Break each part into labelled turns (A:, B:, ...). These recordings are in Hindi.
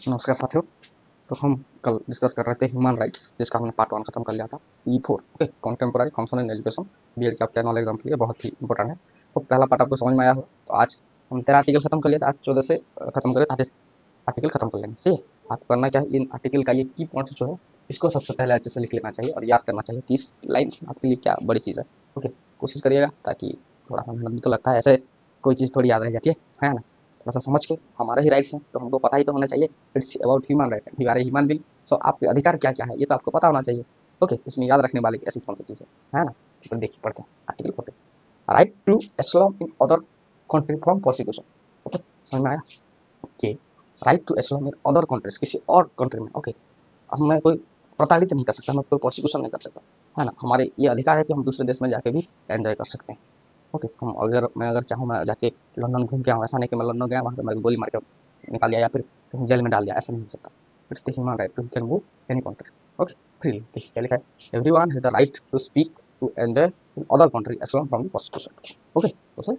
A: नमस्कार साथियों। तो हम कल डिस्कस कर रहे थे ह्यूमन राइट्स, जिसका हमने पार्ट 1 खत्म कर लिया था। E4 okay, contemporary function in education, BEd के आपके नॉलेज एग्जाम के लिए बहुत ही इंपॉर्टेंट है। तो पहला पार्ट आपको समझ में आया हो, तो आज हम 13 आर्टिकल खत्म कर लिया था। आज 14 से खत्म करें, 30 आर्टिकल खत्म कर लेंगे। सही है। आपको करना क्या है, इन आर्टिकल का ये की पॉइंट्स जो है इसको सबसे पहले अच्छे से लिख लेना चाहिए और याद करना चाहिए। 30 लाइन आपके लिए क्या बड़ी चीज़ है। ओके, कोशिश करिएगा, ताकि थोड़ा सा मेहनत भी तो लगता है, ऐसे कोई चीज़ थोड़ी याद रह जाती है ना। थोड़ा सा समझ के, हमारे ही राइट्स हैं तो हमको पता ही तो होना चाहिए। इट्स अबाउट ह्यूमन राइट, हमारे ह्यूमन बीइंग। सो आपके अधिकार क्या क्या है ये तो आपको पता होना चाहिए। ओके, इसमें याद रखने वाली ऐसी कौन सी चीज़ है ना। तो देखिए, पढ़ते हैं article 40, right to asylum in other country from prosecution. Okay, समझ में आया। Okay, right to asylum in other countries, किसी और कंट्री में। ओके, अब मैं कोई प्रताड़ित नहीं कर सकता, मैं कोई प्रोसिक्यूशन नहीं कर सकता, है ना। हमारे ये अधिकार है कि हम दूसरे देश में जाके भी एंजॉय कर सकते हैं। ओके, हम अगर चाहूँ, मैं जाके लंदन घूम के आऊँ, ऐसा नहीं कि मैं लंदन गया वहाँ पे मेरे को गोली मार के निकाल दिया या फिर कहीं जेल में डाल दिया, ऐसा नहीं हो सकता। It's the human right to can move any country. Okay, freely. क्या लिखा है, everyone has the right to speak to enjoy in other country as long from the prosecution. Okay, तो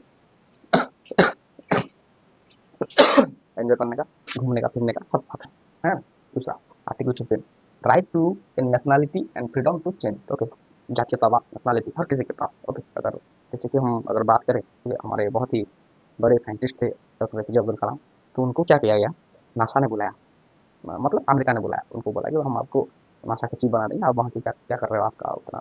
A: एंजॉय करने का, घूमने का, फिरने का सब हक है ना। दूसरा article 15, right to in nationality and freedom to change. Okay, जातीयता, नेशनैलिटी हर किसी के पास। ओके, अगर जैसे कि हम अगर बात करें, ये हमारे बहुत ही बड़े साइंटिस्ट थे डॉक्टर एपीजे अब्दुल कलाम। तो उनको क्या किया गया, नासा ने बुलाया, मतलब अमेरिका ने बुलाया, उनको बोला कि हम आपको नासा का चीफ बना देंगे, आप वहाँ की क्या क्या कर रहे हो, आपका उतना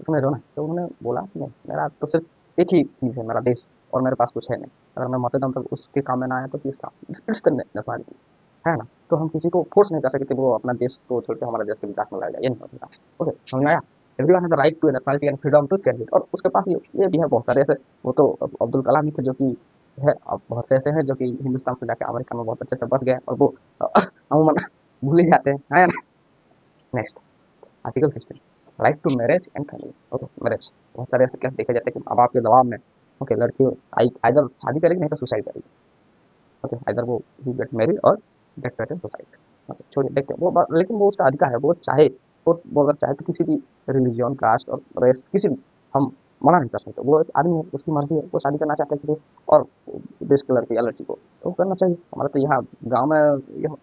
A: समझ रहे हो ना। तो उन्होंने बोला कि नहीं, मेरा तो सिर्फ एक ही चीज़ है, मेरा देश, और मेरे पास कुछ है नहीं। अगर मैं मरते दम तक उसके काम में ना आया तो किसका, इट्स द नेशनैलिटी, है ना। तो हम किसी को फोर्स नहीं कर सकते कि वो अपना देश को छोड़ के हमारे देश के विकास में लग जाए, ये नहीं हो सकता। ओके, समझ में आया। Everyone has the right to nationality and freedom to change it. और उसके पास ये भी है बहुत सारे ऐसे, वो तो अब्दुल कलाम ही थे जो कि है, अब बहुत से ऐसे हैं जो कि हिंदुस्तान से जाके अमेरिका में बहुत अच्छे से बच गए, और वो अमूमन भूल ही जाते हैं, है ना। Next article 16, right to marriage and family. Okay, marriage, बहुत सारे ऐसे केस देखे जाते हैं कि माँ बाप के दबाव में ओके लड़की आइदर शादी करेगी नहीं तो सुसाइड करेगी। ओके, आइदर वो गेट मैरिड और गेट करें सुसाइड। ओके, छोड़िए, देखते हैं वो लेकिन वो उसका अधिकार है, वो चाहे, वो अगर चाहे तो किसी भी रिलीजन, कास्ट और रेस, किसी भी, हम मना नहीं कर सकते। वो एक आदमी है, उसकी मर्जी है, वो शादी करना चाहता है किसी और देश के लड़के या लड़की को, तो करना चाहिए। हमारा तो यहाँ गाँव में यह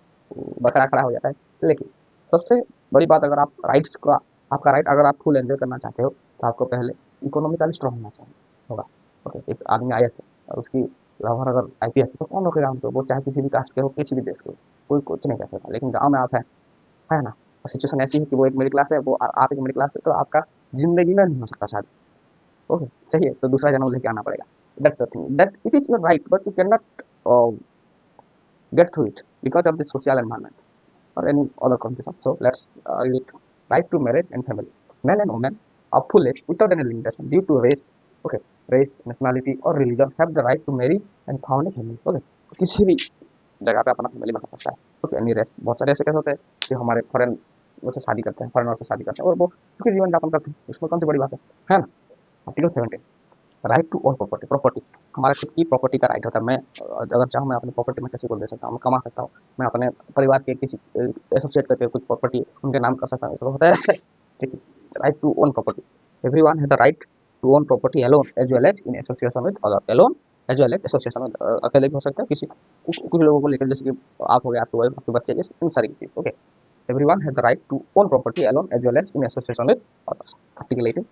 A: बकरा खड़ा हो जाता है। लेकिन सबसे बड़ी बात, अगर आप राइट्स का, आपका राइट अगर आप फुल एंजॉय करना चाहते हो, तो आपको पहले इकोनॉमिकली स्ट्रांग होना चाहिए होगा। ओके, एक आदमी आईएएस है और उसकी लवर अगर आईपीएस है, तो कौन रोकेगा हमको, वो चाहे किसी भी कास्ट के हो, किसी भी देश के हो, कोई कुछ नहीं कर सकता। लेकिन गाँव में आप है ना, और सिचुएशन ऐसी है कि वो एक मिडिल क्लास है, वो आप एक मिडिल क्लास है, तो आपका जिंदगी में नहीं हो सकता शादी। ओके, सही है, तो दूसरा जन्म लेके आना पड़ेगा। That's the thing, that it is your right, but you can not get through it because of the social environment or any other condition. So let's read it. Right to marriage and family. Men and women of full age without any limitation due to race, okay, race, nationality or religion have the right to marry and found a family. Okay, किसी भी जगह पे अपना फैमिली बना सकता है। ओके, एनी रेस, बहुत सारे ऐसे कैसे होते हैं कि हमारे फॉरेन से शादी करते हैं, फॉरेनर से शादी करते हैं और वो सुखी जीवन यापन करते हैं, उसमें कौन सी बड़ी बात है ना। Article 17, right to own property. Property, हमारे खुद की प्रॉपर्टी का राइट होता है। मैं अगर चाहूँ, मैं अपनी प्रॉपर्टी में किसी को दे सकता हूँ, मैं कमा सकता हूँ, मैं अपने परिवार के किसी एसोसिएट करके कुछ प्रॉपर्टी उनके नाम कर सकता हूँ, इसको होता है ऐसे। ठीक है, right to own property, everyone has the right to own property alone as well as in association with other. Alone as well as association with, अकेले भी हो सकता है, किसी कुछ लोगों को लेकर, जैसे कि आप हो गए, आपके वाइफ, आपके बच्चे, इन सारी चीज। Okay, everyone has the right to own property alone as well as in association with others. Article 18,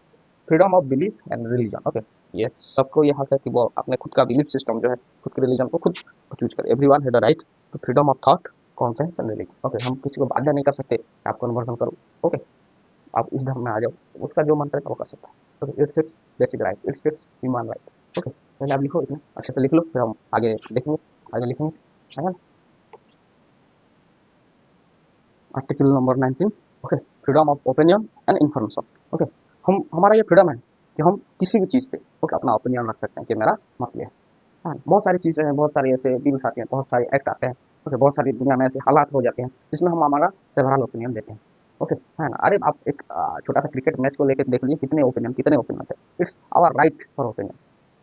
A: freedom of belief and religion. Okay, ये सबको ये हक है कि वो अपने खुद का बिलीफ सिस्टम जो है, खुद के रिलीजन को खुद चूज करे। Everyone has the right to freedom of thought, conscience and religion. Okay, हम किसी को बाध्य नहीं कर सकते कि आप कन्वर्जन करो। ओके, आप इस धर्म में आ जाओ, उसका जो मन करे वो कर सकता है। Okay, it's it's basic right, it's human right. Okay, पहले आप लिखो, इतना अच्छे से लिख लो, फिर हम आगे देखेंगे, आगे लिखेंगे, है ना। Article number 19, okay, freedom of opinion and information. Okay, हम, हमारा ये फ्रीडम है कि हम किसी भी चीज़ पे ओके अपना ओपिनियन रख सकते हैं कि मेरा मत ये है। हाँ, बहुत सारी चीज़ें हैं, बहुत सारे ऐसे बिल्स आते हैं, बहुत सारे एक्ट आते हैं। ओके, बहुत सारी दुनिया में ऐसे हालात हो जाते हैं जिसमें हम हमारा सेवरल ओपिनियन देते हैं। ओके, है ना। अरे आप एक छोटा सा क्रिकेट मैच को लेकर देख लीजिए, कितने ओपिनियन थे। It's our right for opinion.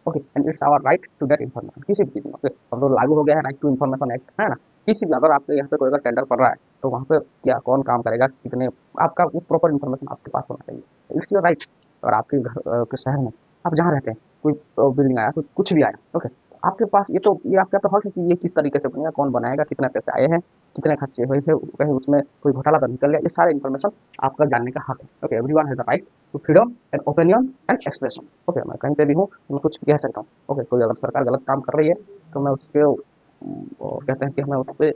A: Okay, and it's our right to get information, किसी भी चीज़ में। ओके, अब तो लागू हो गया है राइट टू इन्फॉर्मेशन एक्ट, है ना। किसी भी, अगर आपके यहाँ पे कोई अगर टेंडर पड़ रहा है, तो वहाँ पे क्या कौन काम करेगा, कितने, आपका उस प्रॉपर इन्फॉर्मेशन आपके पास होना चाहिए। It's your right. और आपके घर के शहर में आप जहाँ रहते हैं, कोई बिल्डिंग आया, कुछ भी आया, ओके, आपके पास ये आपका तो हक है कि ये किस तरीके से बनेगा, कौन बनाएगा, कितने पैसे आए हैं, कितने खर्चे हुए थे, कहीं उसमें कोई घोटाला तो निकल गया, ये सारे इन्फॉर्मेशन आपका जानने का हक है। Okay, everyone has the right to freedom and opinion and expression. Okay, मैं कहीं पे भी हूँ, मैं कुछ कह सकता हूँ। ओके, कोई अगर सरकार गलत काम कर रही है तो मैं उसके कहते हैं कि मैं उस पर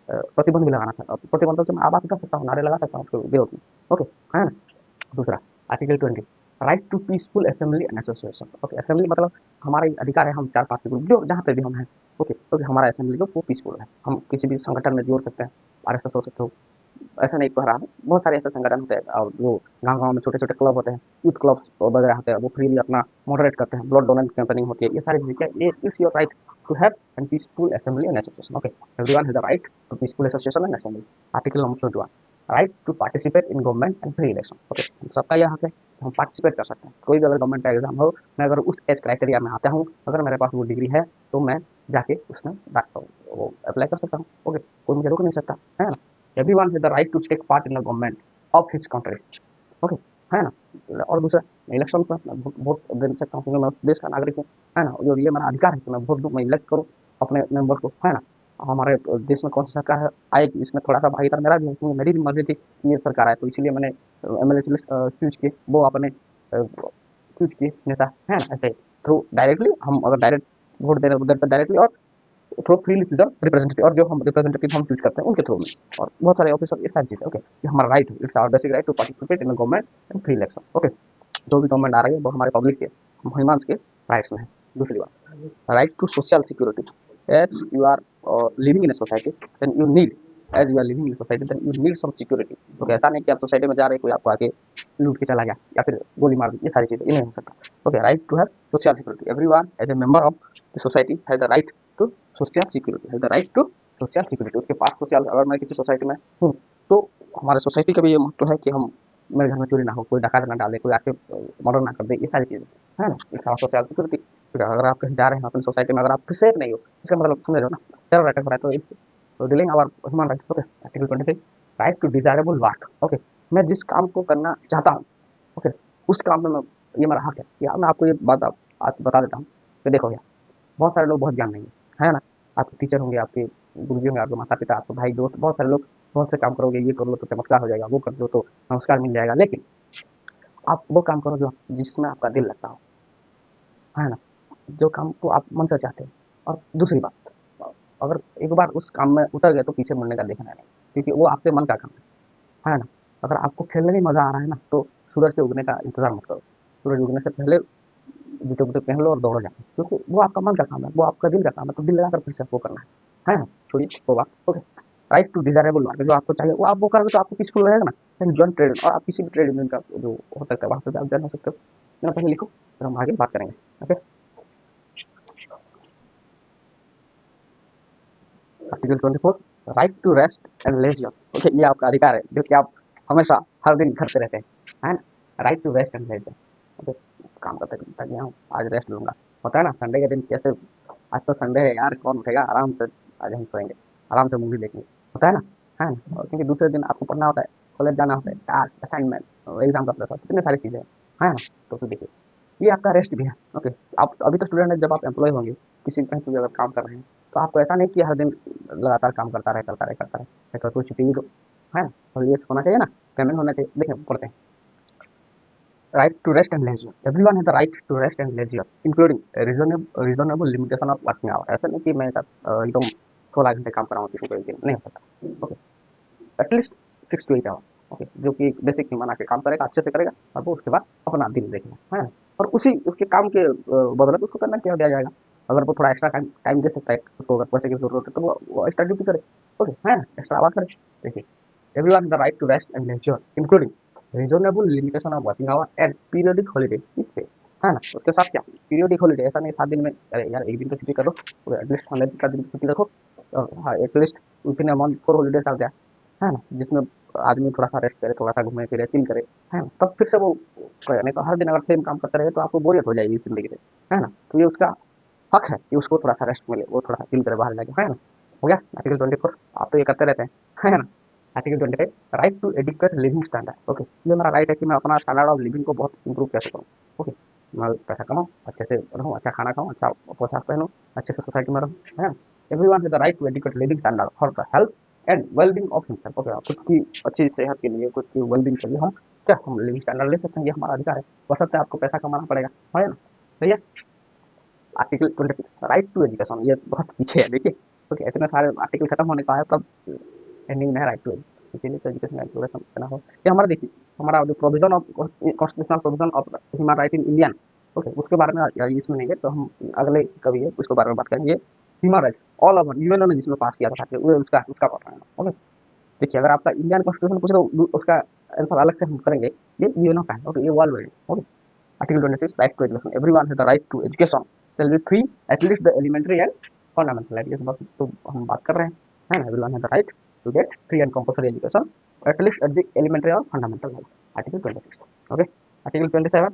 A: प्रतिबंध भी लगाना चाहता हूँ। प्रतिबंध से मैं आवाज कर सकता हूँ, नारे लगा सकता हूँ उसके विरोध में। ओके, है ना। दूसरा, article 20, right to peaceful assembly and association. Okay, assembly मतलब हमारा अधिकार है, हम 4-5 के ग्रुप जो जहाँ पे भी हम हैं। ओके, तो हमारा असेंबली जो वो पीसफुल है, हम किसी भी संगठन में जोड़ सकते हैं, आरएसएस हो सकते हो, ऐसा नहीं कह रहा हूँ, बहुत सारे ऐसे संगठन होते हैं और जो गाँव-गाँव में छोटे-छोटे क्लब होते हैं, यूथ क्लब्स वगैरह होते हैं, वो फ्रीली अपना मॉडरेट करते हैं, ब्लड डोनेट कैंपेनिंग होती है, ये सारी चीज़ें क्या, ये it's your right to have and peaceful assembly and association. Okay, everyone has the right to peaceful association and assembly. Article number 21, right to participate in government and free election. Okay, सबका यह हक है कि हम पार्टिसिपेट कर सकते हैं, कोई भी अगर गवर्नमेंट का एग्जाम हो, मैं अगर उस एज क्राइटेरिया में आता हूँ, अगर मेरे पास वो डिग्री है, तो मैं जाके उसमें वो अप्लाई कर सकता हूँ। ओके, कोई मुझे रोक नहीं सकता, है ना। Everyone has the right to take part in the government of his country. Okay, है ना। और दूसरा, इलेक्शन पर मैं वोट दे सकता हूँ, क्योंकि मैं देश का नागरिक हूँ, है ना। जो ये मेरा अधिकार है कि मैं वोट दूँ, मैं इलेक्ट करूँ अपने मेंबर को, है ना। हमारे देश में कौन सी सरकार है आएगी, इसमें थोड़ा सा भागीदार मेरा भी है, क्योंकि मेरी भी मर्जी थी कि ये सरकार आए, तो इसीलिए मैंने एमएलए चूज किए, वो अपने चूज किए नेता, है ना। ऐसे थ्रू डायरेक्टली हम अगर डायरेक्ट वोट दे रहे हैं उधर पर डायरेक्टली, और through freely to the representative, और जो हम रिप्रेजेंटेटिव हम चूज करते हैं उनके थ्रू में, और बहुत सारे ऑफिसर, ये सारी चीज़ें। ओके, ये हमारा राइट है, it's our basic right to participate in the government and free election. Okay, जो भी गवर्नमेंट आ रही है वो हमारे पब्लिक के, हम ह्यूमंस के राइट्स में है। दूसरी बात, right to social security, as you are living in a society then you need, as you are living in society then you need some security. तो ऐसा नहीं कि आप सोसाइटी में जा रहे कोई आपको आके लूट के चला गया या फिर गोली मार दी, ये सारी चीज़ें, ये नहीं हो सकता। Okay, right to have social security, everyone as a member of the society has the right to social security, has the right to social security. उसके पास सोशल, अगर मैं किसी सोसाइटी में हूँ, तो हमारे सोसाइटी का भी ये महत्व है कि हम, मेरे घर में चोरी ना हो, कोई डकात ना डाले, कोई आके मर्डर ना कर दे, ये सारी चीज़ें, है ना। It's our social security. अगर आप कहीं जा रहे हैं अपनी सोसाइटी में, अगर आप सेफ नहीं हो, इसका मतलब समझ रहे हो ना, टेरर अटैक हो रहा है, तो it's dealing our human rights. Okay, article 23, right to desirable work. Okay, मैं जिस काम को करना चाहता हूँ, ओके, उस काम में मैं, ये मेरा हक है। या मैं आपको ये बात आज बता देता हूँ कि देखो यार, बहुत सारे लोग बहुत ज्ञान नहीं है ना। आपके टीचर होंगे, आपके गुरुजी होंगे, आपके माता पिता, आपके भाई दोस्त, बहुत सारे लोग बहुत से काम करोगे, ये कर लो तो चमत्कार हो जाएगा, वो कर लो तो नमस्कार मिल जाएगा, लेकिन आप वो काम करो जो जिसमें आपका दिल लगता हो, है ना, जो काम को आप मन से चाहते हैं। और दूसरी बात, अगर एक बार उस काम में उतर गए तो पीछे मुड़ने का देखना नहीं, क्योंकि वो आपके मन का काम है ना। अगर आपको खेलने में मज़ा आ रहा है ना, तो सूरज के उगने का इंतजार मत करो, सूरज उगने से पहले जूते वूते पहन लो और दौड़ो जाके, क्योंकि वो आपका मन का काम है, वो आपका दिल का काम है, तो दिल लगाकर फिर से आपको करना है ना। छोड़िए वो बात। Okay, right to desirable market, जो आपको चाहिए वो आप वो करोगे तो आपको पीसफुल रहेगा ना। देन जॉइन ट्रेड, और आप किसी भी ट्रेड यूनियन का जो हो सकता है वहाँ पे आप ज्वाइन हो सकते हो। मेरा पहले लिखो, फिर हम आगे बात करेंगे। Okay, article 24, right to rest and leisure. Okay, ये आपका अधिकार है जो कि आप हमेशा हर दिन करते रहते हैं, है ना। Right to rest and leisure. Okay, काम करते करता गया हूँ, आज रेस्ट लूंगा, होता है ना संडे के दिन कैसे, आज तो संडे है यार, कौन उठेगा आराम से, आज हम सोएंगे, आराम से मूवी देखेंगे, होता है ना, है ना। और क्योंकि दूसरे दिन आपको पढ़ना होता है, कॉलेज जाना होता है, टास्क असाइनमेंट एग्जाम का प्रेशर, कितने सारी चीज़ें हैं, है ना। तो फिर देखिए, ये आपका रेस्ट भी है। ओके, आप अभी तो स्टूडेंट है, जब आप एम्प्लॉय होंगे किसी कहीं पर अगर काम कर रहे हैं, तो आपको ऐसा नहीं कि हर दिन लगातार काम करता रहे, कोई छुट्टी भी दो, है ना। और ये होना चाहिए ना, पेमेंट होना चाहिए। देखिए पढ़ते हैं, right to rest and leisure, everyone has the right to rest and leisure including a reasonable limitation of working hour। ऐसा नहीं कि मैं एकदम 16 घंटे काम कर रहा हूँ किसी को एक दिन, नहीं हो सकता। Okay, at least 6 to 8 hour. Okay, जो कि बेसिक ह्यूमन आके काम करेगा, अच्छे से करेगा, और वो उसके बाद अपना दिन देखेगा, है ना। और उसी उसके काम के बदले उसको करना क्या दिया जाएगा। अगर वो थोड़ा एक्स्ट्रा टाइम दे सकता है उसको, अगर पैसे की जरूरत है तो वो एक्स्ट्रा ड्यूटी करे। ओके, है ना, एक्स्ट्रा आवर करे। देखिए, everyone the right to rest and leisure, including reasonable limitation of working hour and periodic holiday with pay। है ना, उसके साथ क्या, पीरियडिक हॉलीडे, ऐसा नहीं 7 दिन में, अरे यार एक दिन तो छुट्टी करो, एटलीस्ट 100 का दिन की छुट्टी रखो, और हाँ at least within a month 4 holidays आ जाए, है ना, जिसमें आदमी थोड़ा सा रेस्ट करे, थोड़ा सा घूमे फिरे, चिल करे, है ना, तब फिर से वो करे। नहीं तो हर दिन अगर सेम काम करते रहे तो आपको बोरियत हो जाएगी जिंदगी से, है ना। तो ये उसका हक है कि उसको थोड़ा सा रेस्ट मिले, वो थोड़ा सा चिल करे बाहर जाके, है ना। हो गया आर्टिकल 24, आप तो ये करते रहते हैं, है ना। Article 25, right to adequate living standard. Okay, ये मेरा राइट है कि मैं अपना स्टैंडर्ड ऑफ लिविंग को बहुत इंप्रूव कैसे करूँ। ओके, मैं पैसा कमाऊँ, अच्छे से रहूँ, अच्छा खाना खाऊँ, अच्छा पोशाक पहनूँ, अच्छे से सोसाइटी में रहूँ, है ना? Everyone has the right to educate living standard for the health and well-being of himself. Okay, खुद की अच्छी सेहत के लिए, खुद की वेल-बीइंग के लिए हम लिविंग स्टैंडर्ड ले सकते हैं, ये हमारा अधिकार है। बशर्ते आपको पैसा कमाना पड़ेगा, है ना? सही है? आर्टिकल 26 राइट टू एजुकेशन, ये बहुत पीछे है देखिए। ओके, इतने सारे आर्टिकल खत्म होने का है तब एंडिंग में है राइट टू एजुकेशन, इसीलिए तो एजुकेशन एजुकेशन देना हो। ये हमारा देखिए, हमारा जो provision of constitutional provision of human right in Indian, okay, उसके बारे में इसमें नहीं है, तो हम अगले कभी है उसके बारे में बात करेंगे। Human rights all over UNO ने जिसमें पास किया था वो उसका उसका पढ़ रहे हैं। ओके, देखिए अगर आपका इंडियन कॉन्स्टिट्यूशन पूछे तो उसका आंसर अलग से हम करेंगे। ये यूएनओ का है, ओके, ये world wide. Okay, article 26 right to education, everyone has the right to education shall be free at least the elementary and fundamental right. ये बात तो हम बात कर रहे हैं, है ना? Everyone has the right to get free and compulsory education at least at the elementary और fundamental level. Article 26। Okay, article 27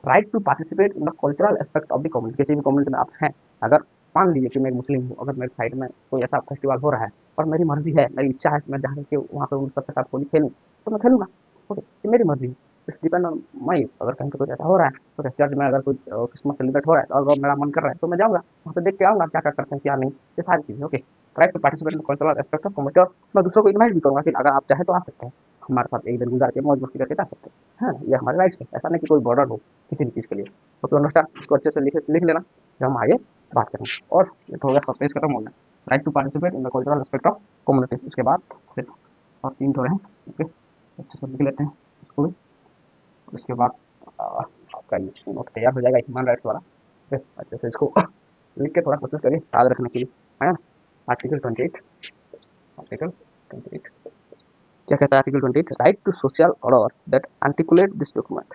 A: right to participate in the cultural aspect of the community. किसी भी कम्युनिटी में आप हैं, अगर मान लीजिए कि मैं एक मुस्लिम हूँ, अगर मेरे साइड में कोई ऐसा फेस्टिवल हो रहा है और मेरी मर्जी है, मेरी इच्छा है कि मैं जाकर के वहाँ पे उन सबके साथ होली खेलूँ, तो मैं खेलूँगा। ओके, ये मेरी मर्जी है, इट्स डिपेंड ऑन माई। अगर कहीं पे कुछ ऐसा हो रहा है, तो चर्च में अगर कुछ क्रिसमस सेलिब्रेट हो रहा है, तो अगर मेरा मन कर रहा है तो मैं जाऊँगा, वहाँ पे देख के आऊँगा क्या क्या करते हैं क्या नहीं, ये सारी चीज़ें। Okay, right to participate in cultural aspect of community, और मैं दूसरों को इन्वाइट भी करूँगा कि अगर आप चाहें तो आ सकते हैं, हमारे साथ एक दिन गुजार के मौज मस्ती करके जा सकते हैं, है ना? ये हमारे राइट्स है, ऐसा नहीं कि कोई बॉर्डर हो किसी भी चीज़ के लिए। तो अंडरस्टैंड, इसको अच्छे से लिख लेना जब हम आगे बात करेंगे। और ये तो हो गया, सब पेज खत्म हो गया। Right to participate in the cultural aspect of community. उसके बाद फिर और 3 थोड़े हैं, ओके, अच्छे से लिख लेते हैं इसको भी। उसके बाद आपका ये नोट तैयार हो जाएगा ह्यूमन राइट्स वाला। ओके, अच्छे से इसको लिख के थोड़ा कोशिश करिए याद रखने की, है ना? आर्टिकल 28, आर्टिकल 28 क्या कहता है? Article 28 right to social order that articulate this document.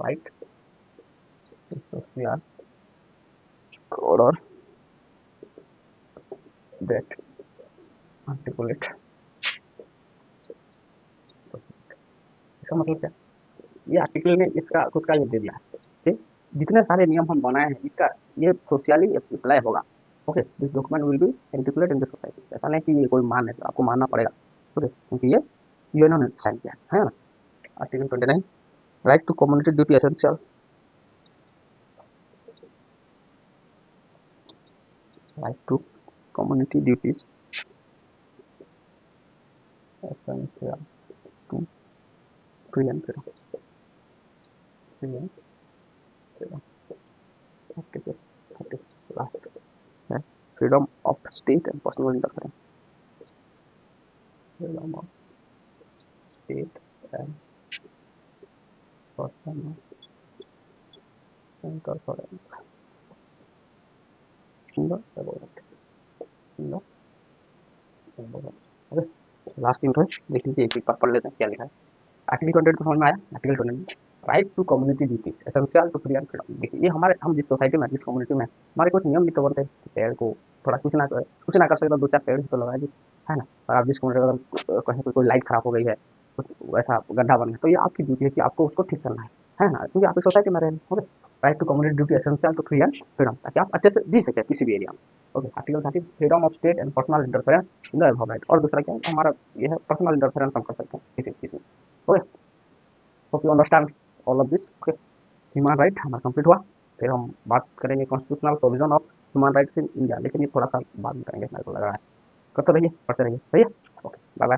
A: Right to social order that articulate, इसका मतलब क्या? ये आर्टिकल ने इसका खुद का ये दे दिया है कि जितने सारे नियम हम बनाए हैं, इसका ये सोशली अप्लाई होगा। Okay, this document will be integrated in the society. ऐसा नहीं कि ये कोई मान है तो आपको मानना पड़ेगा, ओके, क्योंकि ये यूएनओ ने साइन किया है ना? Article 29 right to community duty essential, right to community duties essential to free and freedom, free and freedom. Article 30 last है freedom of state and personal interference, freedom of state and personal interference in the environment, in the environment। Okay, last intro देख लीजिए, एक बार पढ़ लेते हैं क्या लिखा है। आर्टिकल 28 को समझ में आया? Article 29 right to community duties essential to free and freedom. देखिए ये हमारे, हम जिस सोसाइटी में जिस कम्युनिटी में हमारे कुछ नियम भी तो बनते हैं। पेड़ को थोड़ा कुछ ना कर सकते तो 2-4 पेड़ तो लगा दी, है ना? और आप जिस कम्युनिटी अगर कहीं पे कोई लाइट खराब हो गई है, कुछ ऐसा गड्ढा बन गया, तो ये आपकी ड्यूटी है कि आपको उसको ठीक करना है ना? क्योंकि आप इस सोसाइटी में रह रहे हैं। Okay, right to community duty essential to free and freedom, ताकि आप अच्छे से जी सके किसी भी एरिया में। Okay, article 30 freedom of state and personal interference in the environment. और दूसरा क्या है हमारा, ये है पर्सनल इंटरफेरेंस हम कर सकते हैं किसी चीज़ में। Okay, hope you understand all of this. Okay, human right हमारा कंप्लीट हुआ। फिर हम बात करेंगे constitutional provision of human rights in India, लेकिन ये थोड़ा सा बाद में करेंगे, मेरे को लग रहा है। करते रहिए, पढ़ते रहिए, सही है? Okay, bye bye.